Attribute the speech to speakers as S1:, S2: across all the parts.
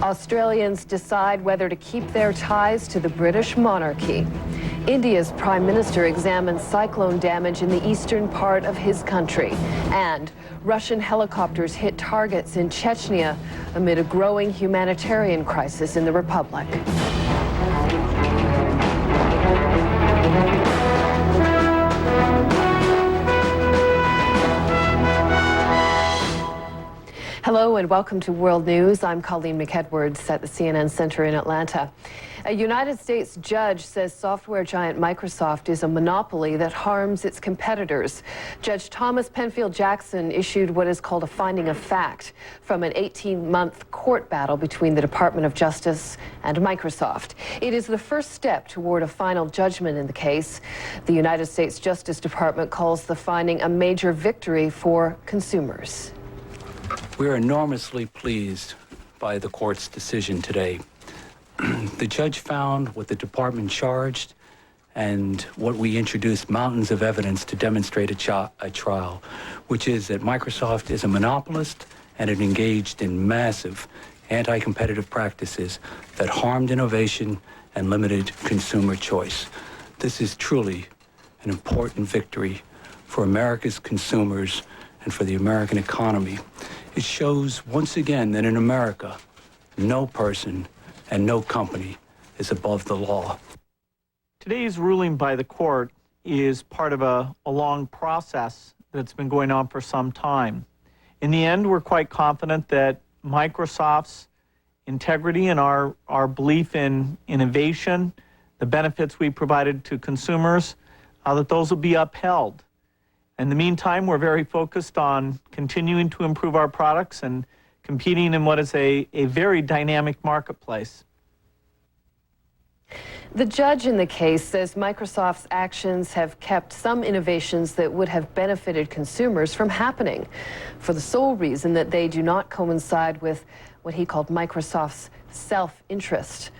S1: Australians decide whether to keep their ties to the British monarchy. India's Prime Minister examines cyclone damage in the eastern part of his country. And Russian helicopters hit targets in Chechnya amid a growing humanitarian crisis in the republic. Hello and welcome to World News. I'm Colleen McEdwards at the CNN Center in Atlanta. A United States judge says software giant Microsoft is a monopoly that harms its competitors. Judge Thomas Penfield Jackson issued what is called a finding of fact from an 18-month court battle between the Department of Justice and Microsoft. It is the first step toward a final judgment in the case. The United States Justice Department calls the finding a major victory for consumers.
S2: We're enormously pleased by the court's decision today. The judge found what the department charged and what we introduced mountains of evidence to demonstrate a trial, which is that Microsoft is a monopolist and it engaged in massive anti-competitive practices that harmed innovation and limited consumer choice. This is truly an important victory for America's consumers and for the American economy. It shows once again that in America, no person and no company is above the law.
S3: Today's ruling by the court is part of a long process that's been going on for some time. In the end, we're quite confident that Microsoft's integrity and our belief in innovation, the benefits we provided to consumers, that those will be upheld. In the meantime, we're very focused on continuing to improve our products and competing in what is a very dynamic marketplace.
S1: The judge in the case says Microsoft's actions have kept some innovations that would have benefited consumers from happening, for the sole reason that they do not coincide with what he called Microsoft's self-interest.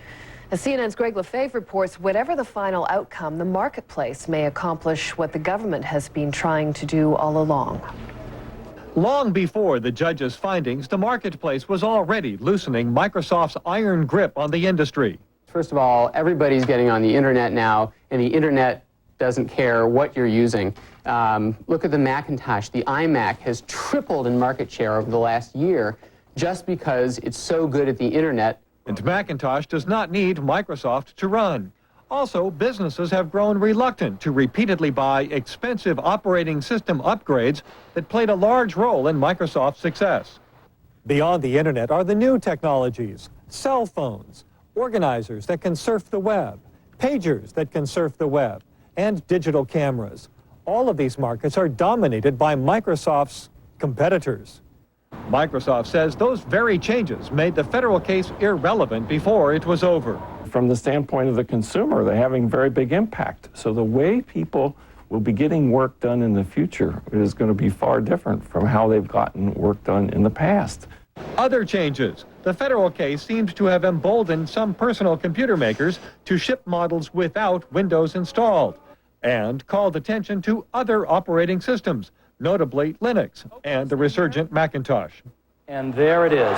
S1: As CNN's Greg Lefebvre reports, whatever the final outcome, the marketplace may accomplish what the government has been trying to do all along.
S4: Long before the judge's findings, the marketplace was already loosening Microsoft's iron grip on the industry.
S5: First of all, everybody's getting on the internet now, and the internet doesn't care what you're using. Look at the Macintosh. The iMac has tripled in market share over the last year just because it's so good at the internet.
S4: And Macintosh does not need Microsoft to run. Also, businesses have grown reluctant to repeatedly buy expensive operating system upgrades that played a large role in Microsoft's success.
S6: Beyond the internet are the new technologies, cell phones, organizers that can surf the web, pagers that can surf the web, and digital cameras. All of these markets are dominated by Microsoft's competitors.
S4: Microsoft says those very changes made the federal case irrelevant before it was over.
S7: From the standpoint of the consumer, they're having very big impact. So the way people will be getting work done in the future is going to be far different from how they've gotten work done in the past.
S4: Other changes. The federal case seems to have emboldened some personal computer makers to ship models without Windows installed, and called attention to other operating systems, notably Linux and the resurgent Macintosh.
S8: And there it is.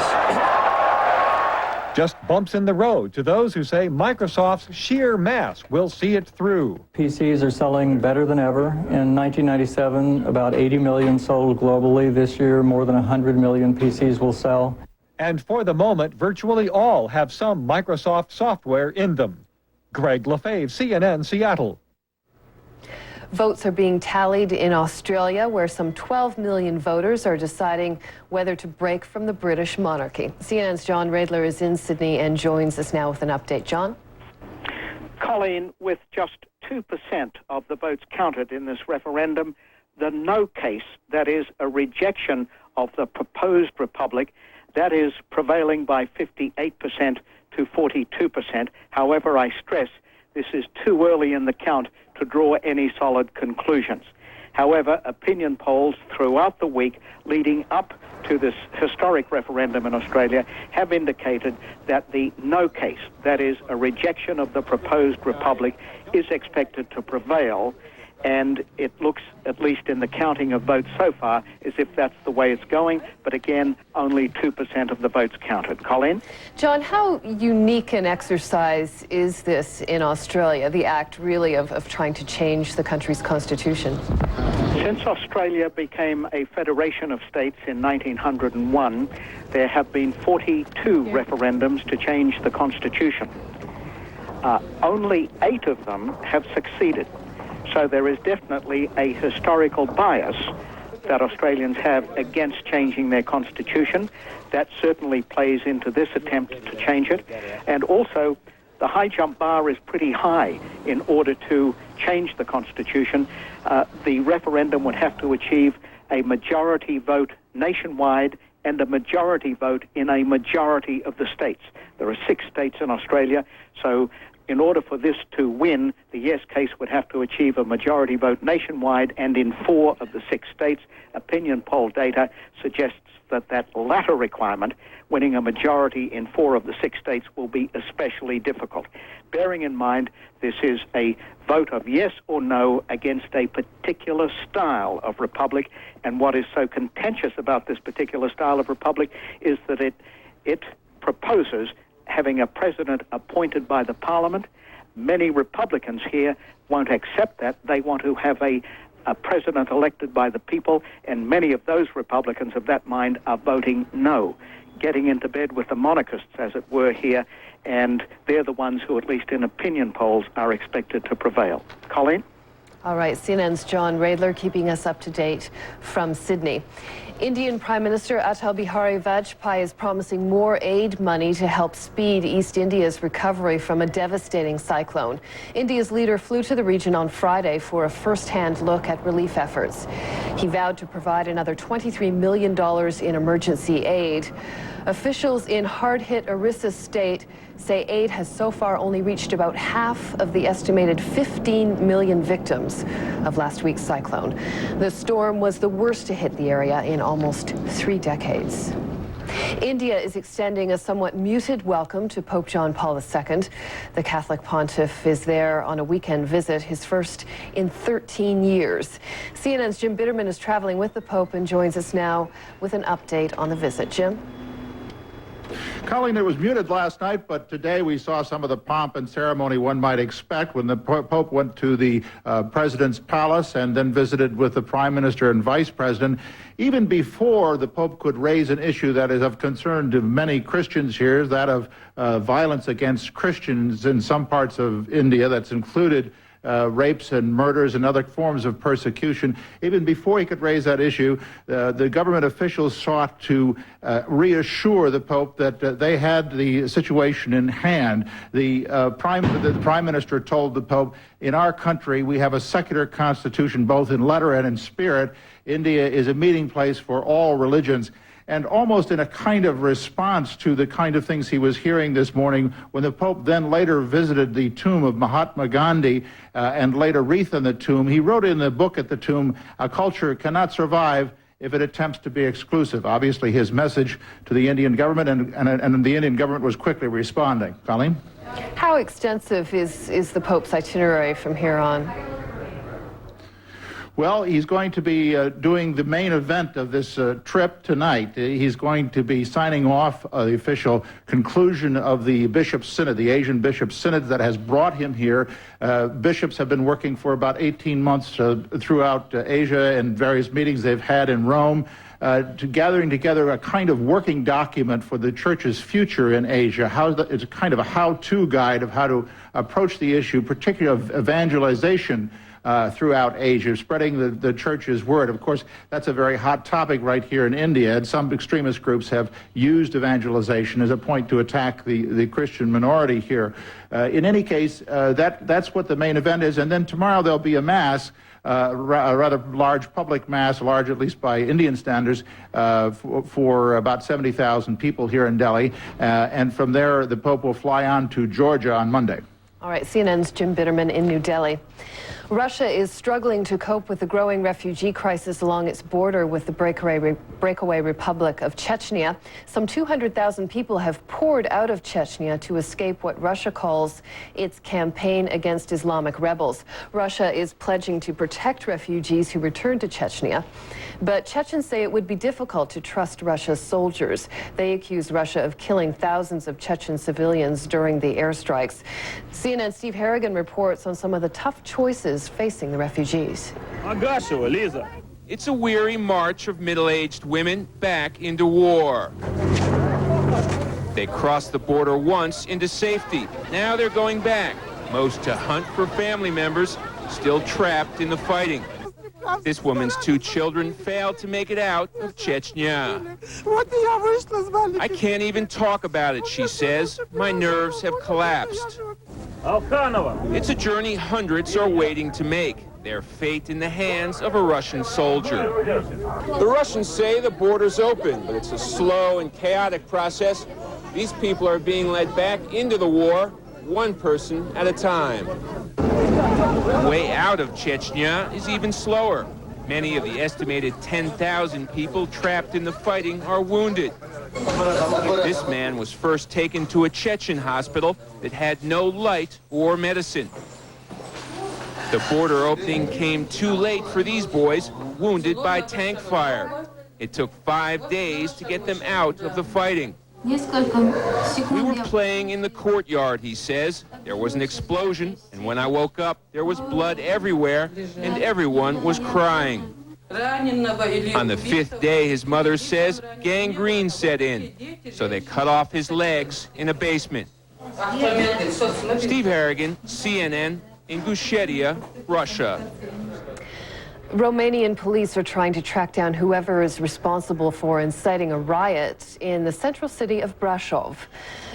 S4: Just bumps in the road to those who say Microsoft's sheer mass will see it through.
S8: PCs are selling better than ever. In 1997, about 80 million sold globally. This year, more than 100 million PCs will sell.
S4: And for the moment, virtually all have some Microsoft software in them. Greg Lefebvre, CNN, Seattle.
S1: Votes are being tallied in Australia, where some 12 million voters are deciding whether to break from the British monarchy. CNN's John Radler is in Sydney and joins us now with an update. John?
S9: Colleen, with just 2% of the votes counted in this referendum, the no case, that is a rejection of the proposed republic, that is prevailing by 58% to 42%. However, I stress this is too early in the count to draw any solid conclusions. However, opinion polls throughout the week leading up to this historic referendum in Australia have indicated that the no case, that is a rejection of the proposed republic, is expected to prevail. and it looks, at least in the counting of votes so far, as if that's the way it's going. But again, only 2% of the votes counted. Colleen?
S1: John, how unique an exercise is this in Australia, the act really of trying to change the country's constitution?
S9: Since Australia became a federation of states in 1901, there have been 42 referendums to change the constitution. Only 8 of them have succeeded. So there is definitely a historical bias that Australians have against changing their constitution. That certainly plays into this attempt to change it. And also, the high jump bar is pretty high in order to change the constitution. The referendum would have to achieve a majority vote nationwide and a majority vote in a majority of the states. There are 6 states in Australia, so in order for this to win, the yes case would have to achieve a majority vote nationwide and in 4 of the 6 states. Opinion poll data suggests that that latter requirement, winning a majority in 4 of the 6 states, will be especially difficult. Bearing in mind this is a vote of yes or no against a particular style of republic, and what is so contentious about this particular style of republic is that it proposes having a president appointed by the parliament. Many Republicans here won't accept that. They want to have a president elected by the people, and many of those Republicans of that mind are voting no, getting into bed with the monarchists, as it were, here, and they're the ones who, at least in opinion polls, are expected to prevail. Colleen?
S1: All right, CNN's John Radler keeping us up to date from Sydney. Indian Prime Minister Atal Bihari Vajpayee is promising more aid money to help speed East India's recovery from a devastating cyclone. India's leader flew to the region on Friday for a first-hand look at relief efforts. He vowed to provide another $23 million in emergency aid. Officials in hard-hit Orissa state say aid has so far only reached about half of the estimated 15 million victims of last week's cyclone. The storm was the worst to hit the area in almost 3 decades. India is extending a somewhat muted welcome to Pope John Paul II. The Catholic pontiff is there on a weekend visit, his first in 13 years. CNN's Jim Bitterman is traveling with the Pope and joins us now with an update on the visit. Jim?
S10: Colleen, it was muted last night, but today we saw some of the pomp and ceremony one might expect when the Pope went to the President's palace and then visited with the Prime Minister and Vice President. Even before the Pope could raise an issue that is of concern to many Christians here, that of violence against Christians in some parts of India, that's included rapes and murders and other forms of persecution. Even before he could raise that issue, the government officials sought to reassure the Pope that they had the situation in hand. The Prime Minister told the Pope, in our country we have a secular constitution both in letter and in spirit. India is a meeting place for all religions. And almost in a kind of response to the kind of things he was hearing this morning, when the Pope then later visited the tomb of Mahatma Gandhi and laid a wreath on the tomb, he wrote in the book at the tomb, "A culture cannot survive if it attempts to be exclusive." Obviously his message to the Indian government, and the Indian government was quickly responding. Colleen?
S1: How extensive is the Pope's itinerary from here on?
S10: Well, he's going to be doing the main event of this trip tonight. He's going to be signing off the official conclusion of the Bishops' Synod, the Asian Bishops' Synod that has brought him here. Bishops have been working for about 18 months throughout Asia in various meetings they've had in Rome, gathering together a kind of working document for the Church's future in Asia. It's a kind of a how-to guide of how to approach the issue, particularly of evangelization throughout Asia, spreading the Church's word. Of course, that's a very hot topic right here in India, and some extremist groups have used evangelization as a point to attack the Christian minority here. In any case, that's what the main event is, and then tomorrow there'll be a Mass, a rather large public Mass, large at least by Indian standards, for about 70,000 people here in Delhi, and from there the Pope will fly on to Georgia on Monday.
S1: All right, CNN's Jim Bitterman in New Delhi. Russia is struggling to cope with the growing refugee crisis along its border with the breakaway Republic of Chechnya. Some 200,000 people have poured out of Chechnya to escape what Russia calls its campaign against Islamic rebels. Russia is pledging to protect refugees who return to Chechnya. But Chechens say it would be difficult to trust Russia's soldiers. They accuse Russia of killing thousands of Chechen civilians during the airstrikes. CNN's Steve Harrigan reports on some of the tough choices facing the refugees.
S11: It's a weary march of middle-aged women back into war. They crossed the border once into safety. Now they're going back, most to hunt for family members still trapped in the fighting. This woman's two children failed to make it out of Chechnya. I can't even talk about it, she says. My nerves have collapsed. It's a journey hundreds are waiting to make. Their fate in the hands of a Russian soldier. The Russians say the border's open, but it's a slow and chaotic process. These people are being led back into the war, one person at a time. The way out of Chechnya is even slower. Many of the estimated 10,000 people trapped in the fighting are wounded. This man was first taken to a Chechen hospital that had no light or medicine. The border opening came too late for these boys, wounded by tank fire. It took 5 days to get them out of the fighting. We were playing in the courtyard, he says. There was an explosion, and when I woke up, there was blood everywhere, and everyone was crying. On the 5th day, his mother says, gangrene set in, so they cut off his legs in a basement. Steve Harrigan, CNN, Ingushetia, Russia.
S1: Romanian police are trying to track down whoever is responsible for inciting a riot in the central city of Brașov.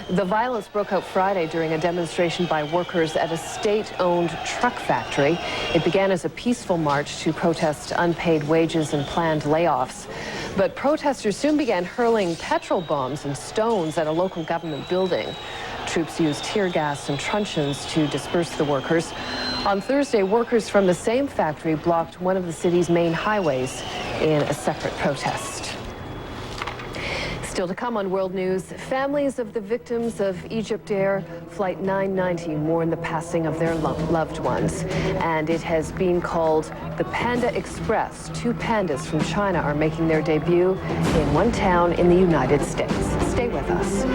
S1: The violence broke out Friday during a demonstration by workers at a state-owned truck factory. It began as a peaceful march to protest unpaid wages and planned layoffs. But protesters soon began hurling petrol bombs and stones at a local government building. Troops used tear gas and truncheons to disperse the workers. On Thursday, workers from the same factory blocked one of the city's main highways in a separate protest. Still to come on World News, families of the victims of Egyptair Flight 990 mourn the passing of their loved ones. And it has been called the Panda Express. 2 pandas from China are making their debut in one town in the United States. Stay with us.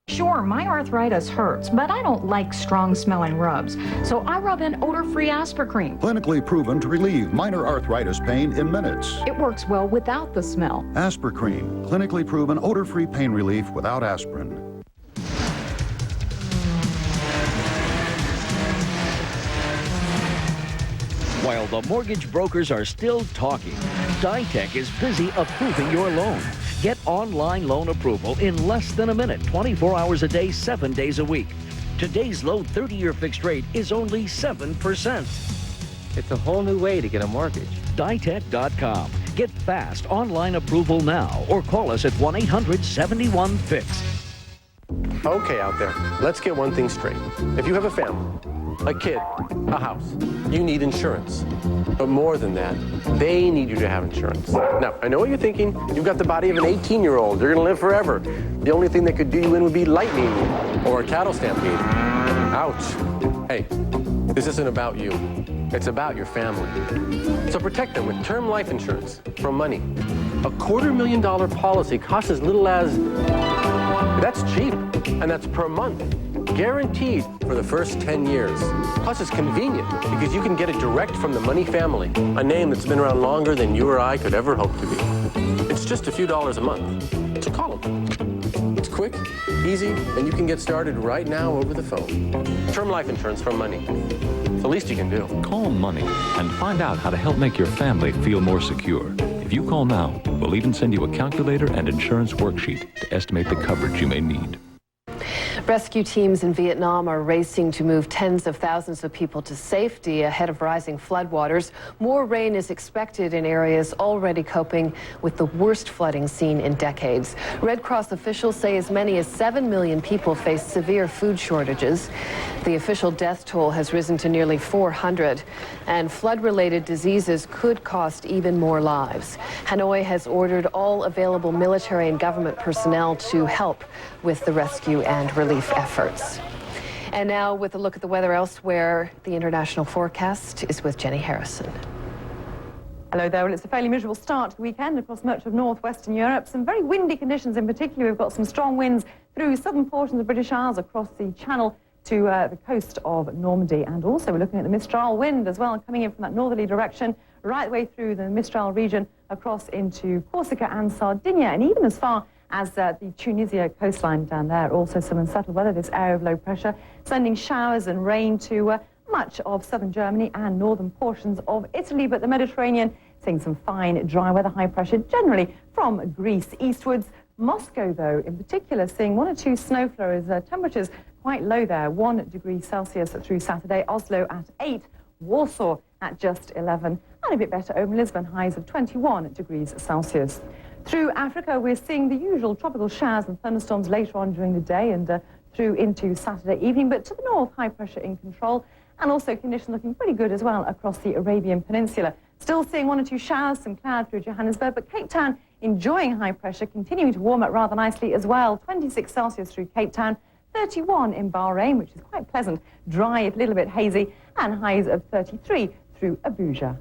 S12: Sure, my arthritis hurts, but I don't like strong-smelling rubs, so I rub in odor-free Aspercreme.
S13: Clinically proven to relieve minor arthritis pain in minutes.
S12: It works well without the smell.
S13: Aspercreme, clinically proven odor-free pain relief without aspirin.
S14: While the mortgage brokers are still talking, Ditech is busy approving your loan. Get online loan approval in less than a minute, 24 hours a day, 7 days a week. Today's low 30-year fixed rate is only 7%.
S15: It's a whole new way to get a mortgage.
S14: Ditech.com. Get fast online approval now or call us at 1-800-71-FIX.
S16: Okay, out there, let's get one thing straight. If you have a family, a kid, a house, you need insurance. But more than that, they need you to have insurance. Now, I know what you're thinking. You've got the body of an 18-year-old. You're going to live forever. The only thing that could do you in would be lightning or a cattle stampede. Ouch. Hey, this isn't about you. It's about your family. So protect them with term life insurance from Money. A $250,000 policy costs as little as... That's cheap, and that's per month. Guaranteed for the first 10 years. Plus, it's convenient because you can get it direct from the Money family, a name that's been around longer than you or I could ever hope to be. It's just a few dollars a month. So call them. It's quick, easy, and you can get started right now over the phone. Term life insurance from Money. It's the least you can do.
S17: Call Money and find out how to help make your family feel more secure. If you call now, we'll even send you a calculator and insurance worksheet to estimate the coverage you may need.
S1: Rescue teams in Vietnam are racing to move tens of thousands of people to safety ahead of rising floodwaters. More rain is expected in areas already coping with the worst flooding seen in decades. Red Cross officials say as many as 7 million people face severe food shortages. The official death toll has risen to nearly 400, and flood-related diseases could cost even more lives. Hanoi has ordered all available military and government personnel to help with the rescue and relief efforts. And now, with a look at the weather elsewhere, the international forecast is with Jenny Harrison.
S18: Hello there. Well, it's a fairly miserable start to the weekend across much of northwestern Europe. Some very windy conditions in particular. We've got some strong winds through southern portions of British Isles across the Channel to the coast of Normandy. And also we're looking at the Mistral wind as well, coming in from that northerly direction right the way through the Mistral region across into Corsica and Sardinia, and even as far as the Tunisia coastline down there. Also some unsettled weather, this area of low pressure, sending showers and rain to much of southern Germany and northern portions of Italy. But the Mediterranean seeing some fine dry weather, high pressure generally from Greece eastwards. Moscow, though, in particular, seeing 1 or 2 snow flurries. Temperatures quite low there, 1 degree Celsius through Saturday. Oslo at 8, Warsaw at just 11, and a bit better over Lisbon, highs of 21 degrees Celsius. Through Africa, we're seeing the usual tropical showers and thunderstorms later on during the day and through into Saturday evening. But to the north, high pressure in control, and also conditions looking pretty good as well across the Arabian Peninsula. Still seeing 1 or 2 showers, some cloud through Johannesburg, but Cape Town enjoying high pressure, continuing to warm up rather nicely as well. 26 Celsius through Cape Town, 31 in Bahrain, which is quite pleasant, dry, a little bit hazy, and highs of 33 through Abuja.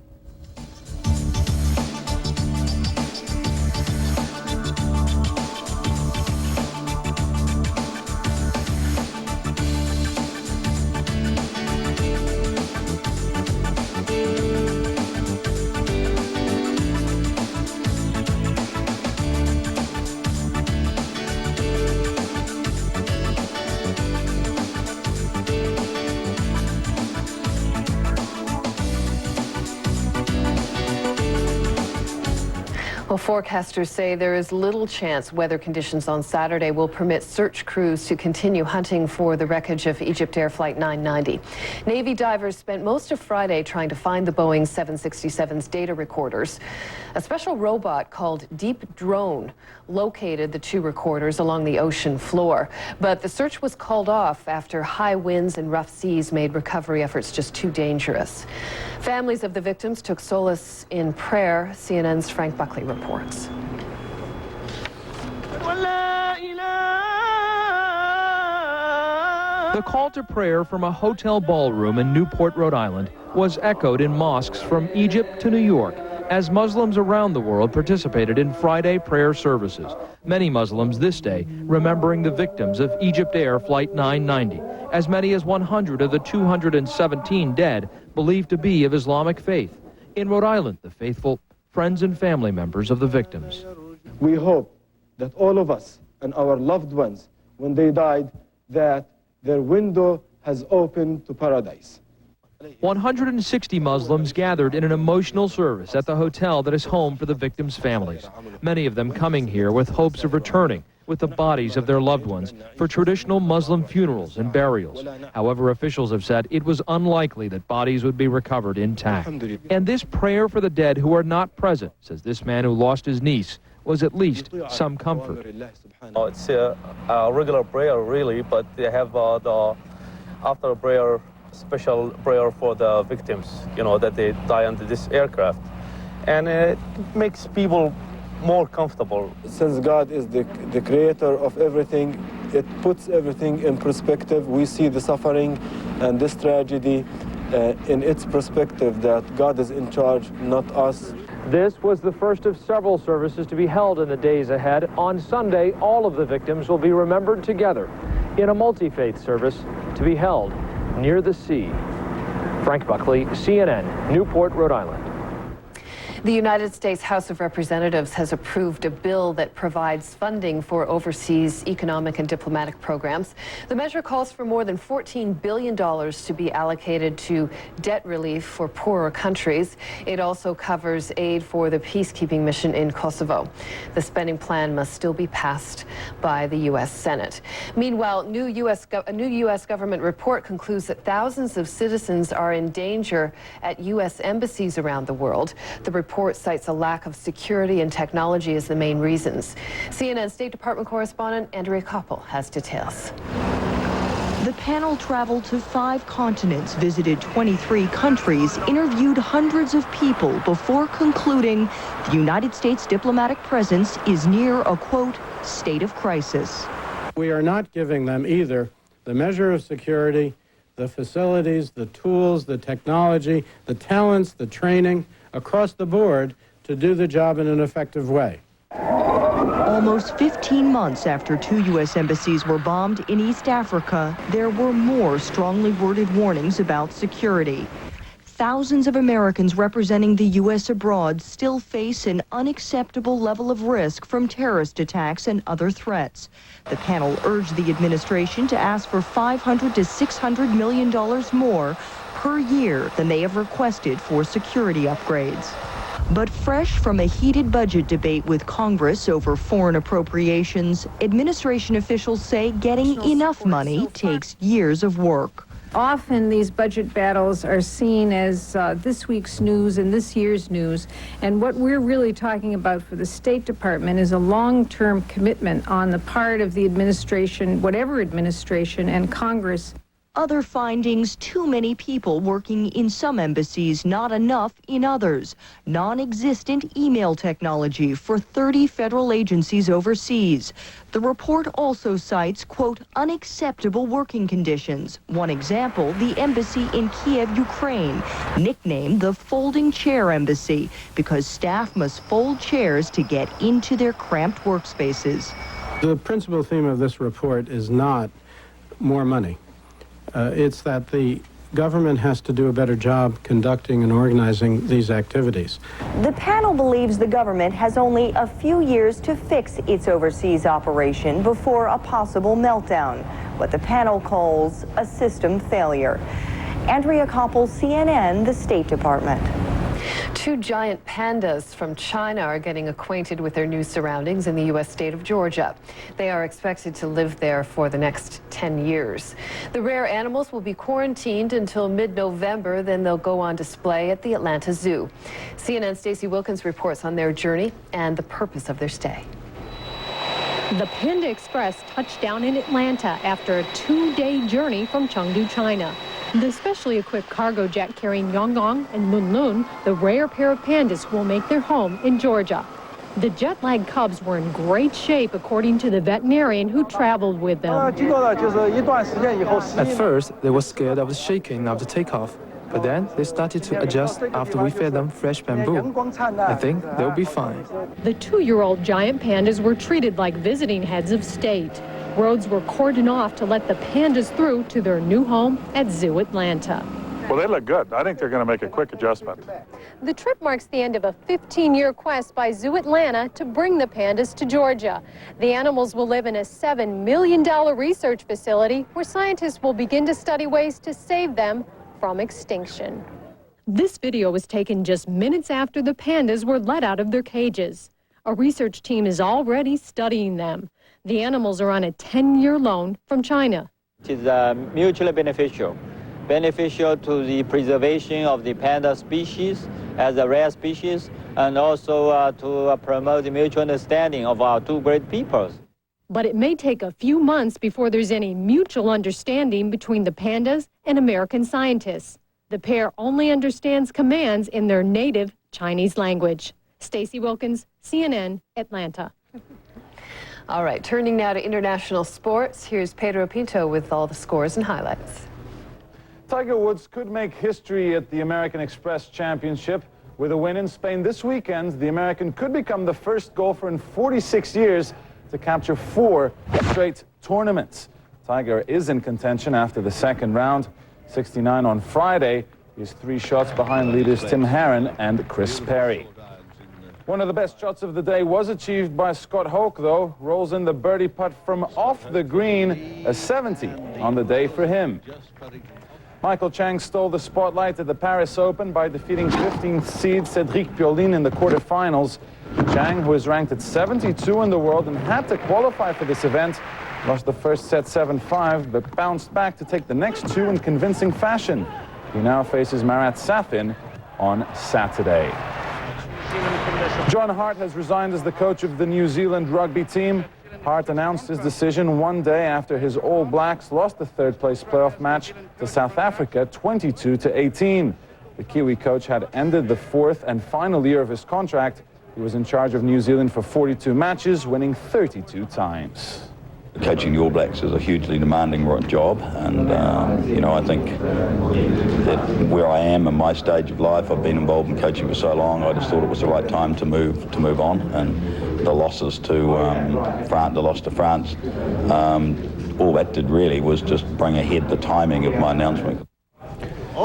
S1: Well, forecasters say there is little chance weather conditions on Saturday will permit search crews to continue hunting for the wreckage of EgyptAir Flight 990. Navy divers spent most of Friday trying to find the Boeing 767's data recorders. A special robot called Deep Drone located the 2 recorders along the ocean floor, but the search was called off after high winds and rough seas made recovery efforts just too dangerous. Families of the victims took solace in prayer. CNN's Frank Buckley reports.
S19: The call to prayer from a hotel ballroom in Newport, Rhode Island, was echoed in mosques from Egypt to New York as Muslims around the world participated in Friday prayer services. Many Muslims this day remembering the victims of EgyptAir Flight 990. As many as 100 of the 217 dead believed to be of Islamic faith. In Rhode Island, the faithful, friends and family members of the victims.
S20: We hope that all of us and our loved ones, when they died, that their window has opened to paradise.
S19: 160 Muslims gathered in an emotional service at the hotel that is home for the victims' families. Many of them coming here with hopes of returning with the bodies of their loved ones for traditional Muslim funerals and burials. However, officials have said it was unlikely that bodies would be recovered intact. And this prayer for the dead who are not present, says this man who lost his niece, was at least some comfort.
S21: It's a regular prayer, really, but they have after prayer, special prayer for the victims, that they die under this aircraft. And it makes people more comfortable.
S20: Since God is the creator of everything, it puts everything in perspective. We see the suffering and this tragedy in its perspective, that God is in charge, not us.
S19: This was the first of several services to be held in the days ahead. On Sunday, all of the victims will be remembered together in a multi-faith service to be held near the sea. Frank Buckley, CNN, Newport, Rhode Island.
S1: The United States House of Representatives has approved a bill that provides funding for overseas economic and diplomatic programs. The measure calls for more than $14 billion to be allocated to debt relief for poorer countries. It also covers aid for the peacekeeping mission in Kosovo. The spending plan must still be passed by the U.S. Senate. Meanwhile, a new U.S. government report concludes that thousands of citizens are in danger at U.S. embassies around the world. The report cites a lack of security and technology as the main reasons. CNN State Department correspondent Andrea Koppel has details.
S2: The panel traveled to 5 continents, visited 23 countries, interviewed hundreds of people before concluding the United States diplomatic presence is near a, quote, state of crisis.
S22: We are not giving them either the measure of security, the facilities, the tools, the technology, the talents, the training across the board to do the job in an effective way.
S2: Almost 15 months after 2 U.S. embassies were bombed in East Africa, there were more strongly worded warnings about security. Thousands of Americans representing the U.S. abroad still face an unacceptable level of risk from terrorist attacks and other threats. The panel urged the administration to ask for $500 to $600 million more per year than they have requested for security upgrades. But fresh from a heated budget debate with Congress over foreign appropriations, administration officials say getting enough money takes years of work.
S23: Often these budget battles are seen as this week's news and this year's news, and what we're really talking about for the State Department is a long-term commitment on the part of the administration, whatever administration, and Congress.
S2: Other findings: too many people working in some embassies, not enough in others. Non-existent email technology for 30 federal agencies overseas. The report also cites, quote, unacceptable working conditions. One example, the embassy in Kiev, Ukraine, nicknamed the folding chair embassy because staff must fold chairs to get into their cramped workspaces.
S22: The principal theme of this report is not more money. It's that the government has to do a better job conducting and organizing these activities.
S24: The panel believes the government has only a few years to fix its overseas operation before a possible meltdown, what the panel calls a system failure. Andrea Koppel, CNN, the State Department.
S1: 2 giant pandas from China are getting acquainted with their new surroundings in the U.S. state of Georgia. They are expected to live there for the next 10 years. The rare animals will be quarantined until mid-November, then they'll go on display at the Atlanta Zoo. CNN's Stacey Wilkins reports on their journey and the purpose of their stay.
S25: The Panda Express touched down in Atlanta after a 2-day journey from Chengdu, China. The specially equipped cargo jet carrying Yonggong and Lun Lun, the rare pair of pandas, will make their home in Georgia. The jet-lagged cubs were in great shape, according to the veterinarian who traveled with them.
S26: At first, they were scared of the shaking of the takeoff, but then they started to adjust after we fed them fresh bamboo. I think they'll be fine.
S25: The 2-year-old giant pandas were treated like visiting heads of state. Roads were cordoned off to let the pandas through to their new home at Zoo Atlanta.
S27: Well, they look good. I think they're going to make a quick adjustment.
S25: The trip marks the end of a 15-year quest by Zoo Atlanta to bring the pandas to Georgia. The animals will live in a $7 million research facility where scientists will begin to study ways to save them from extinction. This video was taken just minutes after the pandas were let out of their cages. A research team is already studying them. The animals are on a 10-year loan from China.
S28: It is mutually beneficial to the preservation of the panda species as a rare species, and also to promote the mutual understanding of our 2 great peoples.
S25: But it may take a few months before there's any mutual understanding between the pandas and American scientists. The pair only understands commands in their native Chinese language. Stacey Wilkins, CNN, Atlanta.
S1: All right, turning now to international sports. Here's Pedro Pinto with all the scores and highlights.
S29: Tiger Woods could make history at the American Express Championship. With a win in Spain this weekend, the American could become the first golfer in 46 years to capture 4 straight tournaments. Tiger is in contention after the second round. 69 on Friday. He's 3 shots behind leaders Tim Herron and Chris Perry. One of the best shots of the day was achieved by Scott Hoke, though. Rolls in the birdie putt from off the green, a 70 on the day for him. Michael Chang stole the spotlight at the Paris Open by defeating 15th seed Cédric Pioline in the quarterfinals. Chang, who is ranked at 72 in the world and had to qualify for this event, lost the first set 7-5, but bounced back to take the next two in convincing fashion. He now faces Marat Safin on Saturday. John Hart has resigned as the coach of the New Zealand rugby team. Hart announced his decision one day after his All Blacks lost the third-place playoff match to South Africa 22-18. The Kiwi coach had ended the fourth and final year of his contract. He was in charge of New Zealand for 42 matches, winning 32 times.
S3: Coaching the All Blacks is a hugely demanding job, and I think that where I am in my stage of life, I've been involved in coaching for so long, I just thought it was the right time to move on. And the losses to France, the loss to France, all that did really was just bring ahead the timing of my announcement.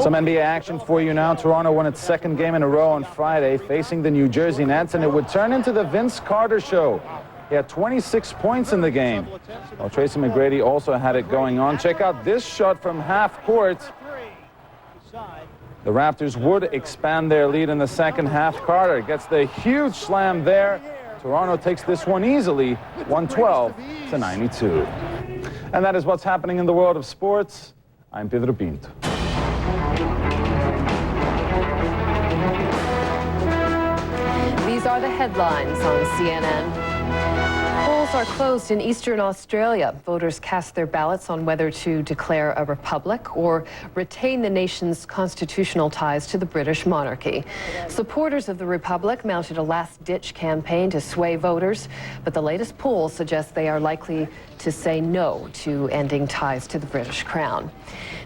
S29: Some NBA action for you now. Toronto won its second game in a row on Friday, facing the New Jersey Nets, and it would turn into the Vince Carter show. He had 26 points in the game. Well, Tracy McGrady also had it going on. Check out this shot from half court. The Raptors would expand their lead in the second half. Carter gets the huge slam there. Toronto takes this one easily, 112-92. And that is what's happening in the world of sports. I'm Pedro Pinto.
S1: These are the headlines on CNN. Polls are closed in eastern Australia. Voters cast their ballots on whether to declare a republic or retain the nation's constitutional ties to the British monarchy. Supporters of the republic mounted a last-ditch campaign to sway voters, but the latest polls suggest they are likely to say no to ending ties to the British crown.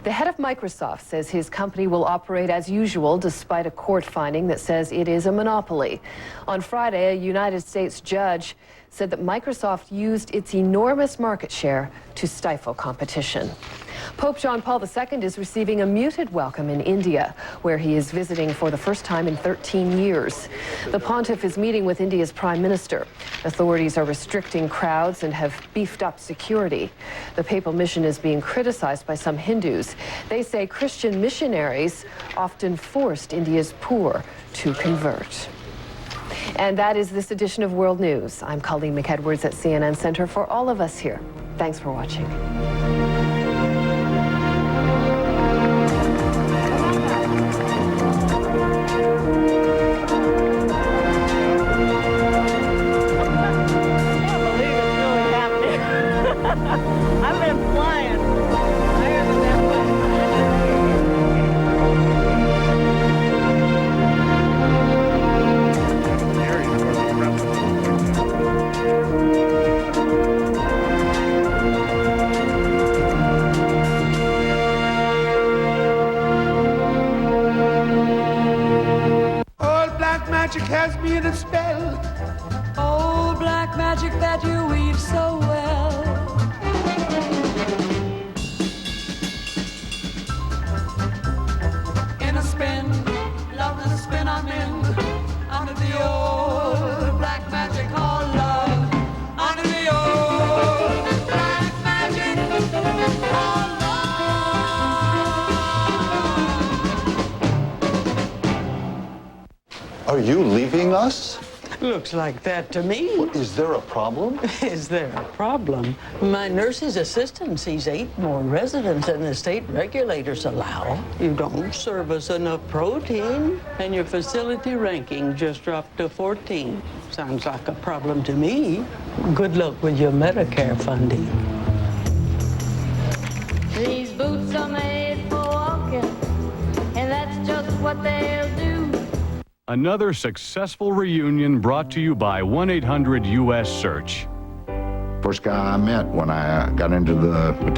S1: The head of Microsoft says his company will operate as usual despite a court finding that says it is a monopoly. On Friday, a United States judge said that Microsoft used its enormous market share to stifle competition. Pope John Paul II is receiving a muted welcome in India, where he is visiting for the first time in 13 years. The pontiff is meeting with India's prime minister. Authorities are restricting crowds and have beefed up security. The papal mission is being criticized by some Hindus. They say Christian missionaries often forced India's poor to convert. And that is this edition of World News. I'm Colleen McEdwards at CNN Center for all of us here. Thanks for watching.
S4: I've been flying.
S5: Old black magic has me in a spell. Old black magic that you weave so well. In a spin, love in a spin I'm in. Under the old black magic called love. Under the old black magic called love.
S6: Are you leaving us?
S7: Looks like that to me.
S6: Is there a problem?
S7: Is there a problem? My nurse's assistant sees 8 more residents than the state regulators allow. You don't serve us enough protein, and your facility ranking just dropped to 14. Sounds like a problem to me. Good luck with your Medicare funding.
S4: These boots are made for walking, and that's just what they'll do.
S8: Another successful reunion brought to you by 1-800-US-SEARCH.
S13: First guy I met when I got into the battalion.